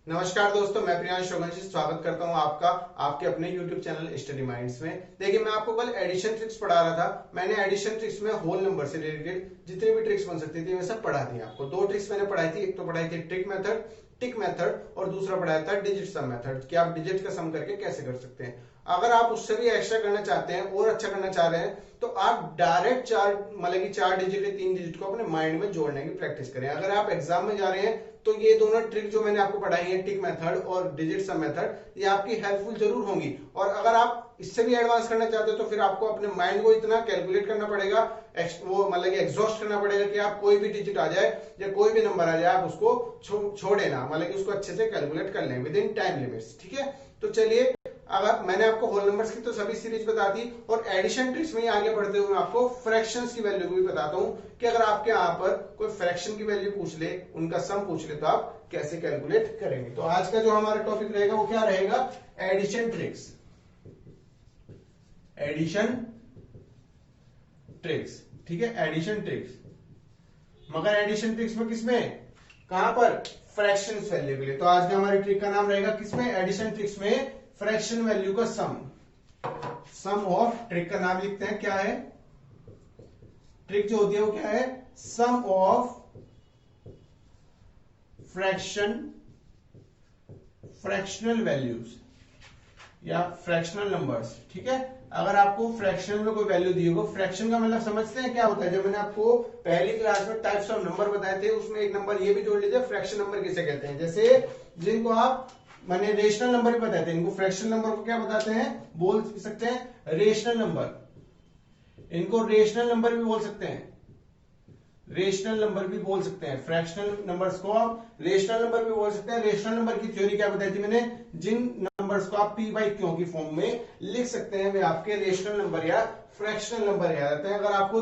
नमस्कार दोस्तों, मैं प्रियांश चौगंशी स्वागत करता हूं आपका आपके अपने YouTube चैनल स्टडी माइंड्स में। देखिए, मैं आपको कल एडिशन ट्रिक्स पढ़ा रहा था। मैंने एडिशन ट्रिक्स में होल नंबर से रिलेटेड जितनी भी ट्रिक्स बन सकती थी वे सब पढ़ा दी आपको। दो ट्रिक्स मैंने पढ़ाई थी, एक तो पढ़ाई थी टिक मेथड और दूसरा पढ़ाया था डिजिट सम मेथड कि आप डिजिट का सम करके कैसे कर सकते हैं। अगर आप उससे भी एक्स्ट्रा करना चाहते हैं और अच्छा करना चाह रहे हैं तो आप डायरेक्ट चार डिजिट या 3 डिजिट को अपने माइंड में जोड़ने की प्रैक्टिस करें। अगर आप एग्जाम में जा रहे हैं तो ये दोनों ट्रिक जो मैंने आपको पढ़ाई है, टिक मेथड और डिजिट सम मेथड, ये आपकी हेल्पफुल जरूर होंगी। और अगर आप इससे भी एडवांस करना चाहते हो तो फिर आपको अपने माइंड को इतना कैलकुलेट करना पड़ेगा, एग्जॉस्ट करना पड़ेगा कि आप कोई भी डिजिट आ जाए या कोई भी नंबर आ जाए आप उसको छोड़े ना, उसको अच्छे से कैलकुलेट कर लें विद इन टाइम लिमिट्स। ठीक है, तो चलिए, अगर मैंने आपको होल नंबर्स की तो सभी सीरीज बता दी और एडिशन ट्रिक्स में आगे बढ़ते हुए मैं आपको फ्रैक्शंस की वैल्यू भी बताता हूं कि अगर आपके यहां पर कोई फ्रैक्शन की वैल्यू पूछ ले, उनका सम पूछ ले, तो आप कैसे कैलकुलेट करेंगे। तो आज का जो हमारा टॉपिक रहेगा वो क्या रहेगा? Addition tricks. एडिशन ट्रिक्स, ठीक है, एडिशन ट्रिक्स। मगर एडिशन ट्रिक्स में किसमें, कहां पर? फ्रैक्शंस वैल्यू के लिए। तो आज का हमारी ट्रिक का नाम रहेगा किसमें? एडिशन ट्रिक्स में फ्रैक्शन वैल्यू का सम ऑफ, ट्रिक का नाम लिखते हैं, क्या है ट्रिक जो होती है वो क्या है? सम ऑफ फ्रैक्शनल वैल्यूज या फ्रैक्शनल नंबर्स। ठीक है, अगर आपको फ्रैक्शन में कोई वैल्यू दी हो, फ्रैक्शन का मतलब समझते हैं क्या होता है? जब मैंने आपको पहली क्लास में टाइप्स ऑफ नंबर बताए थे उसमें एक नंबर ये भी जोड़ लीजिए, फ्रैक्शन नंबर किसे कहते हैं। जैसे जिनको आप, मैंने रेशनल नंबर भी बताए थे, इनको फ्रैक्शन नंबर को क्या बताते हैं? बोल सकते हैं रेशनल नंबर। इनको रेशनल नंबर भी बोल सकते हैं, रेशनल नंबर भी बोल सकते हैं। फ्रैक्शनल नंबर्स को आप रेशनल नंबर भी बोल सकते हैं। रेशनल नंबर की थ्योरी क्या बताई थी मैंने? जिन नंबर्स को आप p बाई क्यू की फॉर्म में लिख सकते हैं वे आपके रेशनल नंबर या फ्रैक्शनल नंबर याद आते हैं। अगर आपको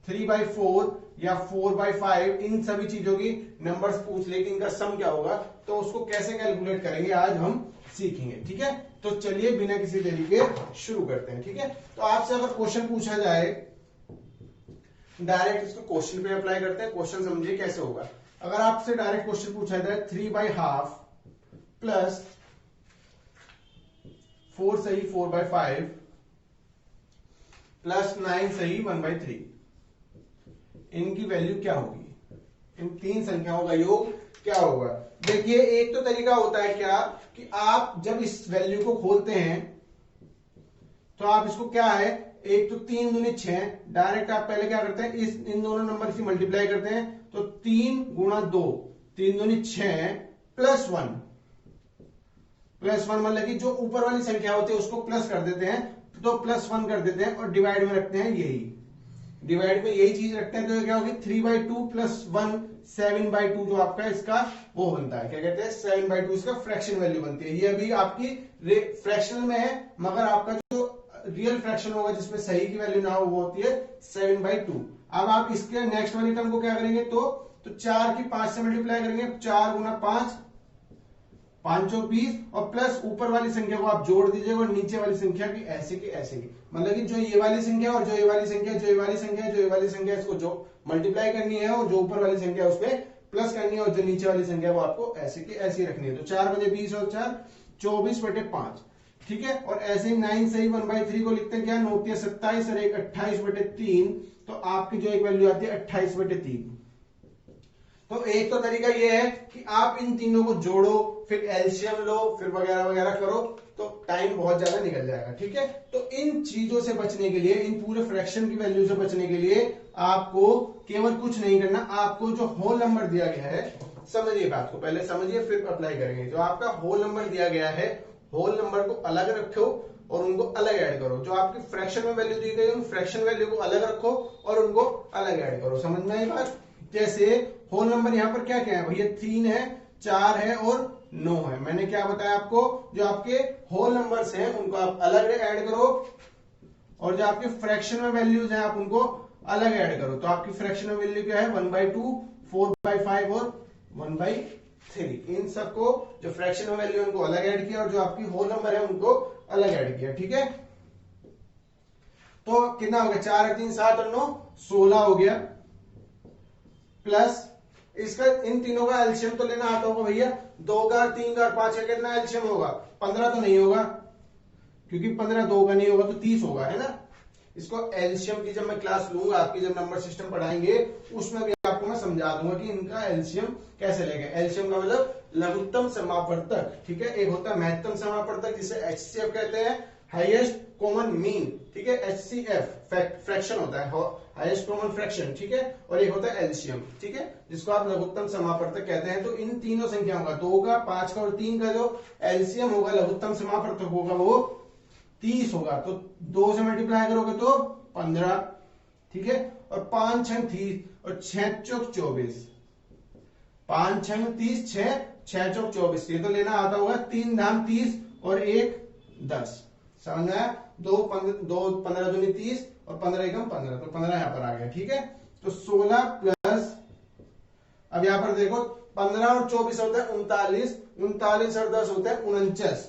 3/4 या 4/5 इन सभी चीजों की नंबर्स पूछ ले कि इनका सम क्या होगा, तो उसको कैसे कैलकुलेट करेंगे आज हम सीखेंगे। ठीक है, तो चलिए बिना किसी देरी के शुरू करते हैं। ठीक है, तो आपसे अगर क्वेश्चन पूछा जाए, डायरेक्ट इसको क्वेश्चन पे अप्लाई करते हैं। क्वेश्चन समझिए कैसे होगा। अगर आपसे डायरेक्ट क्वेश्चन पूछा जाए 3/2 प्लस 4 सही 4/5 प्लस 9 सही 1/3, इनकी वैल्यू क्या होगी? इन तीन संख्याओं का योग क्या होगा? देखिए, एक तो तरीका होता है क्या कि आप जब इस वैल्यू को खोलते हैं तो आप इसको क्या है, एक तो 3 दूनी 6, डायरेक्ट आप पहले क्या करते हैं, इन दोनों नंबर से मल्टीप्लाई करते हैं। तो 3 गुणा 2, 3 दूनी 6 प्लस 1 मतलब कि जो ऊपर वाली संख्या होती है उसको प्लस कर देते हैं, तो +1 कर देते हैं और डिवाइड में रखते हैं यही, डिवाइड में यही चीज रखते हैं। तो क्या होगी? 3/2 प्लस 1 7/2 जो आपका इसका वो बनता है, क्या कहते हैं? 7/2 इसका फ्रैक्शन वैल्यू बनती है। ये अभी आपकी फ्रैक्शनल में है, मगर आपका जो रियल फ्रैक्शन होगा जिसमें सही की वैल्यू ना हो वो होती है 7/2। अब आप इसके नेक्स्ट वाली टर्म को क्या करेंगे? तो 4 की 5 से मल्टीप्लाई करेंगे, 4 गुना 5 5 20 और प्लस ऊपर वाली संख्या को आप जोड़ दीजिएगा और नीचे वाली संख्या की ऐसे की, मतलब कि जो ये वाली संख्या और जो ये वाली संख्या, जो ये वाली संख्या, जो ये वाली संख्या, इसको जो मल्टीप्लाई करनी है और जो ऊपर वाली संख्या उसपे प्लस करनी है और जो नीचे वाली संख्या वो आपको ऐसे की ऐसी रखनी है। तो 4 बजे 20 और 4 24/5। ठीक है, और ऐसे ही 9 सही 1/3 को लिखते हैं क्या? 9 × 27 और 1 28/3, तो आपकी जो एक वैल्यू आती है 28/3। तो एक तो तरीका ये है कि आप इन तीनों को जोड़ो, फिर एलसीएम लो, फिर वगैरह वगैरह करो, तो टाइम बहुत ज्यादा निकल जाएगा। ठीक है, तो इन चीजों से बचने के लिए, इन पूरे फ्रैक्शन की वैल्यू से बचने के लिए आपको केवल कुछ नहीं करना, आपको जो होल नंबर दिया गया है, समझिए बात को, पहले समझिए फिर अप्लाई करेंगे। जो आपका होल नंबर दिया गया है, होल नंबर को अलग रखो और उनको अलग ऐड करो। जो आपकी फ्रैक्शन में वैल्यू दी गई, उन फ्रैक्शन वैल्यू को अलग रखो और उनको अलग ऐड करो। समझ में आई बात? जैसे होल नंबर यहां पर क्या क्या है भैया? 3 है, 4 है और 9 है। मैंने क्या बताया आपको? जो आपके होल नंबर्स हैं उनको आप अलग ऐड करो और जो आपके फ्रैक्शन में वैल्यूज हैं आप उनको अलग ऐड करो। तो आपकी फ्रैक्शन में वैल्यू क्या है? 1/2 4/5 और 1/3। इन सबको जो फ्रैक्शन में वैल्यू उनको अलग ऐड किया और जो आपकी होल नंबर है उनको अलग ऐड किया। ठीक है, तो कितना हो गया? 4 3 7 और 9 16 हो गया। प्लस इसका इन तीनों का एलसीएम तो लेना आता होगा भैया, 2 का 3 का 5 का कितना एलसीएम होगा? 15 तो नहीं होगा, क्योंकि 15 2 का नहीं होगा तो 30 होगा, है ना। इसको एलसीएम की जब मैं क्लास लूंगा, आपकी जब नंबर सिस्टम पढ़ाएंगे, उसमें भी आपको मैं समझा दूंगा कि इनका एलसीएम कैसे लेंगे। एलसीएम का मतलब लघुत्तम समापवर्तक, ठीक है। एक होता है महत्तम समापवर्तक जिसे एचसीएफ कहते हैं, हाईएस्ट कॉमन मीन, ठीक है। एचसीएफ फ्रैक्शन होता है, हाईएस्ट कॉमन फ्रैक्शन, ठीक है। और एक होता है एलसीएम, ठीक है, जिसको आप लघुत्तम समापवर्तक कहते हैं। तो इन तीनों संख्याओं का, 2 का 5 का और 3 का जो एलसीएम होगा, लघुत्तम समापवर्तक होगा, वो 30 होगा। तो 2 से मल्टीप्लाई करोगे तो 15, ठीक है। और 5 छंग 30 और 6 चौक 24, 5 छंग 30, 6 चौक 24। ये तो लेना आता होगा। 3 धाम 30 और 1 10, समझ में आया। 2 15 दूनी 30 और 15 एकम 15, तो 15 यहां पर आ गया, ठीक है। तो 16 प्लस, अब यहां पर देखो 15 और 24 होता है 39, 39 और 10 होता है 49।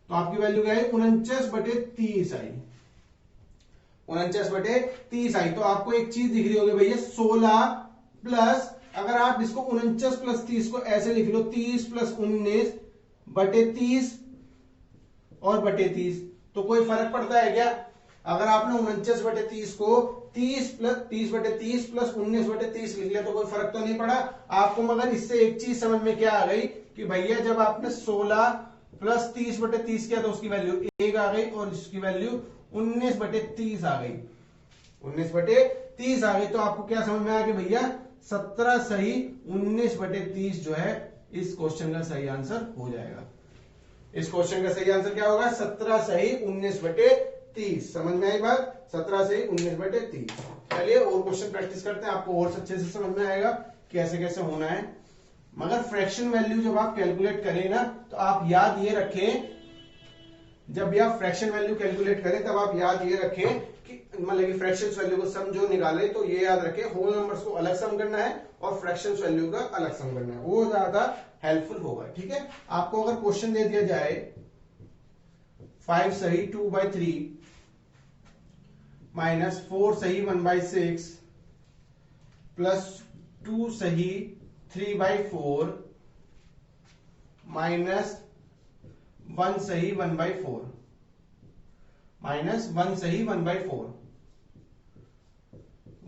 तो आपकी वैल्यू क्या है? 49/30 आई, 49/30 आई। तो आपको एक चीज दिख रही होगी भैया, 16 प्लस, अगर आप इसको 49 + 30 को ऐसे लिख लो, 30 + 19/30 और बटे 30, तो कोई फर्क पड़ता है क्या? अगर आपने 49/30 को 30/30 + 19/30 लिख लिया तो कोई फर्क तो नहीं पड़ा आपको। मगर इससे एक चीज समझ में क्या आ गई कि भैया जब आपने 16 + 30/30 किया तो उसकी वैल्यू 1 आ गई और इसकी वैल्यू 19/30 आ गई, 19/30 आ गई। तो आपको क्या समझ में आया कि भैया 17 सही 19/30 जो है इस क्वेश्चन का सही आंसर हो जाएगा। इस क्वेश्चन का सही आंसर क्या होगा? 17 सही 19/30। समझ में आई बात? 17 सही 19/30। चलिए और क्वेश्चन प्रैक्टिस करते हैं, आपको और अच्छे से समझ में आएगा कैसे कैसे होना है। मगर फ्रैक्शन वैल्यू जब आप कैलकुलेट करें ना, तो आप याद ये रखें, जब भी आप फ्रैक्शन वैल्यू कैलकुलेट करें तब आप याद ये रखें कि मतलब कि फ्रैक्शन वैल्यू को सम जो निकाले तो ये याद रखें, होल नंबर्स को अलग सम करना है और फ्रैक्शन वैल्यू का अलग सम करना है, वो ज्यादा हेल्पफुल होगा, ठीक है। आपको अगर क्वेश्चन दे दिया जाए 5 सही 2/3 माइनस 4 सही 1/6 प्लस 2 सही 3/4 माइनस 1 सही 1/4, माइनस 1 सही 1/4,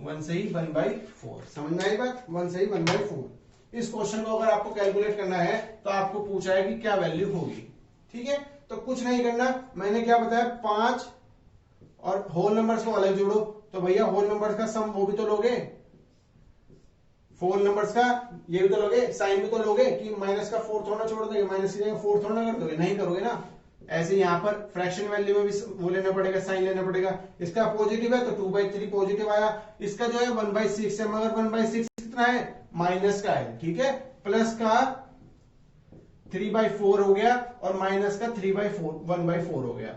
1 सही 1/4, समझ में आई बात? 1 सही 1/4। इस क्वेश्चन को अगर आपको कैलकुलेट करना है तो आपको पूछा है कि क्या वैल्यू होगी, ठीक है। तो कुछ नहीं करना, मैंने क्या बताया, 5 और होल नंबर्स को अलग जोड़ो। तो भैया होल नंबर्स का सम वो भी तो लोगे, होल नंबर्स का ये भी तो लोगे, साइन भी तो लोगे कि माइनस का 4 थोड़ा छोड़ दोगे, माइनस की जगह 4 थोड़ा कर दोगे, नहीं करोगे ना। ऐसे यहाँ पर फ्रैक्शन वैल्यू में भी वो लेना पड़ेगा, साइन लेना पड़ेगा। इसका पॉजिटिव है तो 2/3 पॉजिटिव आया, इसका जो है 1/6 है, मगर 1/6 कितना है? माइनस का है, ठीक है। प्लस का 3/4 हो गया और माइनस का 1/4 हो गया।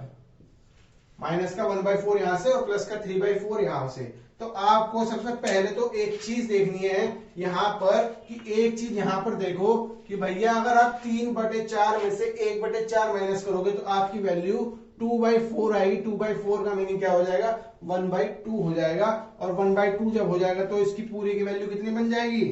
माइनस का 1/4 यहां से और प्लस का 3/4 यहां से। तो आपको सबसे पहले तो एक चीज देखनी है यहां पर कि एक चीज यहां पर देखो कि भैया अगर आप 3/4 में से 1/4 माइनस करोगे तो आपकी वैल्यू 2/4 आएगी। 2/4 का मीनिंग क्या हो जाएगा? 1/2 हो जाएगा। और 1/2 जब हो जाएगा तो इसकी पूरी की वैल्यू कितनी बन जाएगी?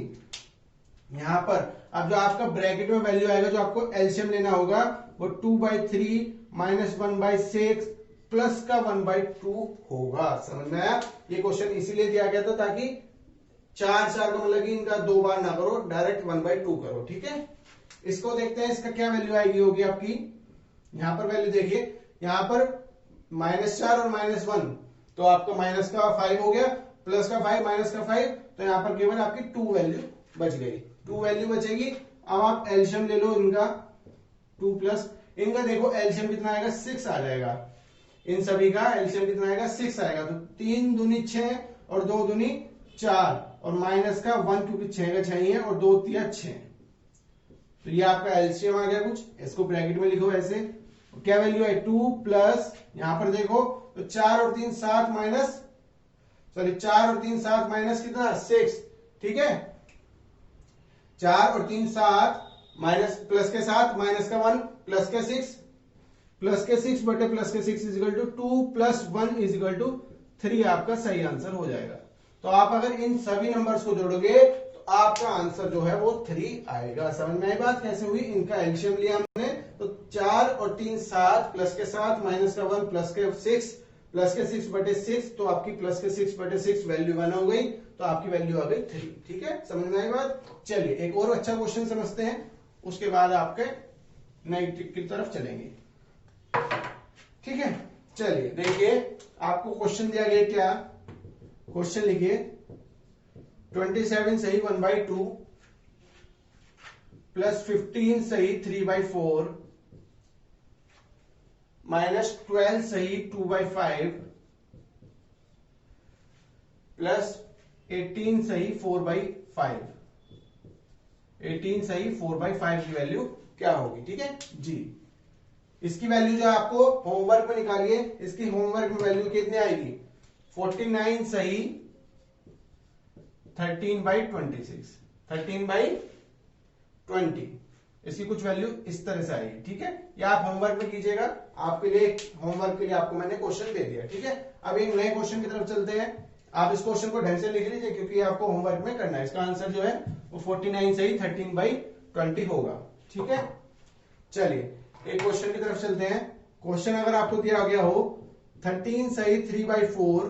यहां पर अब जो आपका ब्रैकेट में वैल्यू आएगा, जो आपको एलसीएम लेना होगा, वो 2/3 माइनस 1/6 प्लस का 1/2 होगा। समझ में आया? ये क्वेश्चन इसीलिए दिया गया था ताकि 4 का मतलब कि इनका 2 बार ना करो, डायरेक्ट 1/2 करो, ठीक है। इसको देखते हैं, इसका क्या वैल्यू आएगी होगी आपकी। यहां पर वैल्यू देखिए, यहां पर -4 और -1, तो आपका माइनस का 5 हो गया, प्लस का 5 माइनस का 5, तो यहां पर केवल आपकी 2 वैल्यू बच गई, 2 वैल्यू बचेगी। अब आप एलसीएम ले लो इनका, 2 प्लस इनका देखो एलसीएम कितना आएगा? 6 आ जाएगा। इन सभी का एलसीएम कितना आएगा? 6 आएगा। तो 3 दूनी 6 और 2 दूनी 4 और माइनस का 1 क्योंकि 6 का 6 ही है और 2 तिया 6, तो ये आपका एलसीएम आ गया कुछ। इसको ब्रैकेट में लिखो ऐसे, क्या वैल्यू है? 2 प्लस यहां पर देखो तो 4 और 3 7 माइनस, सॉरी 4 और 3 7 माइनस कितना? 6, ठीक है। 4 और 3 7 माइनस प्लस के 7 माइनस का 1 प्लस के 6, प्लस के 6 बटे प्लस के 6 is equal to 2 plus 1 is equal to 3 आपका सही आंसर हो जाएगा। तो आप अगर इन सभी नंबर्स को जोड़ोगे तो आपका आंसर जो है वो 3 आएगा। समझ में आई बात कैसे हुई? इनका एलसीएम लिया हमने तो 4 और 3 7, प्लस के 7 माइनस का 1 प्लस के 6, प्लस के 6/6, तो आपकी प्लस के 6/6 वैल्यू 1 हो गई, तो आपकी वैल्यू आ गई 3। ठीक है, समझ में आई बात? चलिए एक और अच्छा क्वेश्चन समझते हैं, उसके बाद आपके नई ट्रिक की तरफ चलेंगे। ठीक है, चलिए देखिए आपको क्वेश्चन दिया गया क्या, क्वेश्चन लिखिए 27 सही 1/2 प्लस 15 सही 3/4 माइनस 12 सही 2/5 प्लस 18 सही 4/5। 18 सही 4/5 की वैल्यू क्या होगी? ठीक है जी, इसकी वैल्यू जो आपको होमवर्क में निकालिए, इसकी होमवर्क में वैल्यू कितनी आएगी? 49 सही 13/26, 13/20, इसकी कुछ वैल्यू इस तरह से आएगी। ठीक है, या आप होमवर्क में कीजिएगा, आपके लिए होमवर्क के लिए आपको मैंने क्वेश्चन दे दिया। ठीक है, अब एक नए क्वेश्चन की तरफ चलते हैं। आप इस क्वेश्चन को ढंग से लिख लीजिए क्योंकि आपको होमवर्क में करना है। इसका आंसर जो है वो 49 सही 13/20 होगा। ठीक है, चलिए एक क्वेश्चन की तरफ चलते हैं। क्वेश्चन अगर आपको दिया गया हो 13 सही 3/4,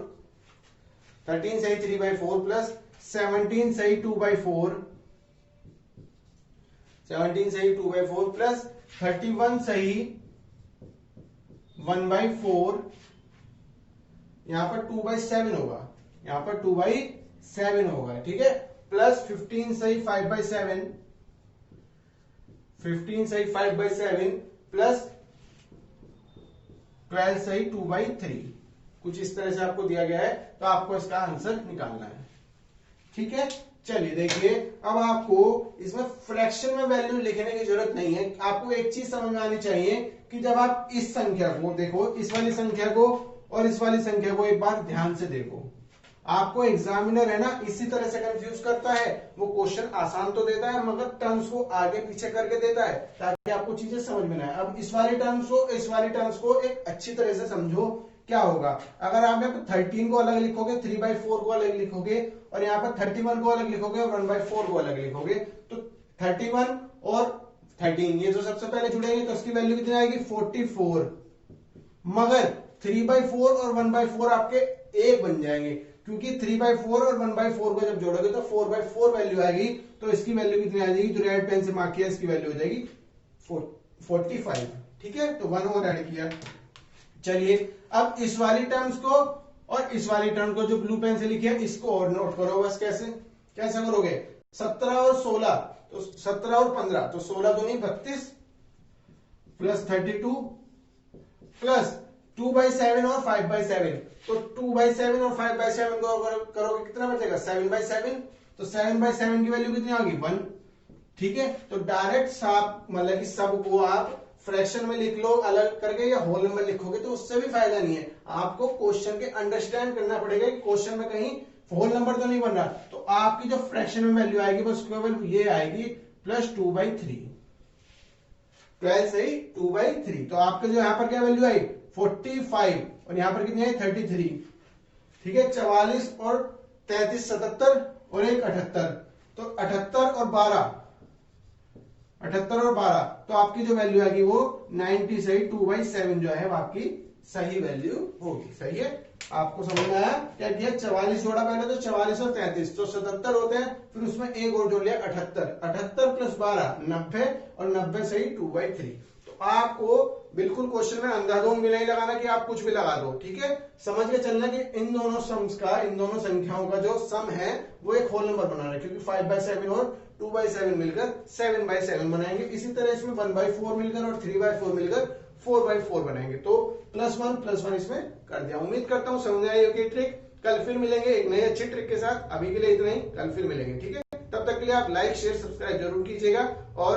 13 सही 3/4 प्लस 17 सही 2/4, 17 सही 2/4 प्लस 31 सही 1/4, यहां पर 2/7 होगा, यहां पर 2/7 होगा। ठीक है, प्लस 15 सही 5/7, 15 सही 5/7 प्लस 12 सही 2/3, कुछ इस तरह से आपको दिया गया है, तो आपको इसका आंसर निकालना है। ठीक है, चलिए देखिए अब आपको इसमें फ्रैक्शन में वैल्यू लिखने की जरूरत नहीं है। आपको एक चीज समझ में आनी चाहिए कि जब आप इस संख्या को देखो, इस वाली संख्या को और इस वाली संख्या को एक बार ध्यान से देखो, आपको एग्जामिनर है ना इसी तरह से कंफ्यूज करता है। वो क्वेश्चन आसान तो देता है मगर टर्म्स को आगे पीछे करके देता है ताकि आपको चीजें समझ में ना आए। अब इस वाली टर्म्स को एक अच्छी तरह से समझो। क्या होगा अगर आप यहाँ पे 13 को अलग लिखोगे, 3/4 को अलग लिखोगे और यहाँ पर 31 को अलग लिखोगे और 1/4 को अलग लिखोगे, तो 31 और 13 ये जो सबसे पहले जुड़ेंगे तो इसकी वैल्यू कितनी आएगी? 44। मगर 3/4 और 1/4 आपके एक बन जाएंगे क्योंकि 3/4 और 1/4 को जब जोड़ोगे तो 4/4 वैल्यू आएगी, तो इसकी वैल्यू कितनी आ जाएगी? जो रेड पेन से मार्क किया इसकी वैल्यू हो जाएगी 45। ठीक है, तो 1 और ऐड किया। चलिए अब इस वाली टर्म्स को और इस वाली टर्म को जो ब्लू पेन से लिखे है इसको और नोट करो बस। कैसे करोगे? 17 और 16, तो 17 और 15, तो 16 दूनी 32 प्लस 32 प्लस 2/7 और 5/7, तो 2/7 और 5/7 को करोगे कितना बचेगा? 7/7, तो 7/7 की वैल्यू कितनी होगी? 1। ठीक है, तो डायरेक्ट सब मतलब कि सब को आप फ्रैक्शन में लिख लो अलग करके या होल नंबर लिखोगे तो उससे भी फायदा नहीं है। आपको क्वेश्चन के अंडरस्टैंड करना पड़ेगा कि क्वेश्चन में कहीं होल नंबर तो नहीं बन रहा। तो आपकी जो फ्रैक्शन में वैल्यू आएगी बस केवल ये आएगी प्लस 2/3, 12 सही 2/3, तो आपके जो यहां पर क्या वैल्यू आई? 45 और यहां पर कितनी आई? 33। ठीक है, 44 और 33 77 और एक 78, तो 78 और 12, 78 और 12, तो आपकी जो वैल्यू आएगी वो 90 सही 2/7 जो है वो आपकी सही वैल्यू होगी। सही है, आपको समझ में आया? क्या किया? 44 जोड़ा पहले, तो 44 और 33 तो 77 होते हैं, फिर उसमें एक और जोड़ लिया 78, 78 प्लस 12 90 और 90 सही 2/3। तो आपको बिल्कुल क्वेश्चन में अंधाधुंध भी नहीं लगाना कि आप कुछ भी लगा दो। ठीक है, समझ के चलना कि इन दोनों सम्स का, इन दोनों संख्याओं का जो सम है वो एक होल नंबर बनाना है क्योंकि 5/7 और 2/7 मिलकर 7/7 बनाएंगे। इसी तरह इसमें 1/4 मिलकर और 3/4 मिलकर 4/4 बनाएंगे। तो +1 इसमें कर दिया। उम्मीद करता हूं समझ आई होगी ट्रिक। कल फिर मिलेंगे एक नई अच्छी ट्रिक के साथ। अभी के लिए इतना ही, कल फिर मिलेंगे। ठीक है, तब तक के लिए आप लाइक शेयर सब्सक्राइब जरूर कीजिएगा और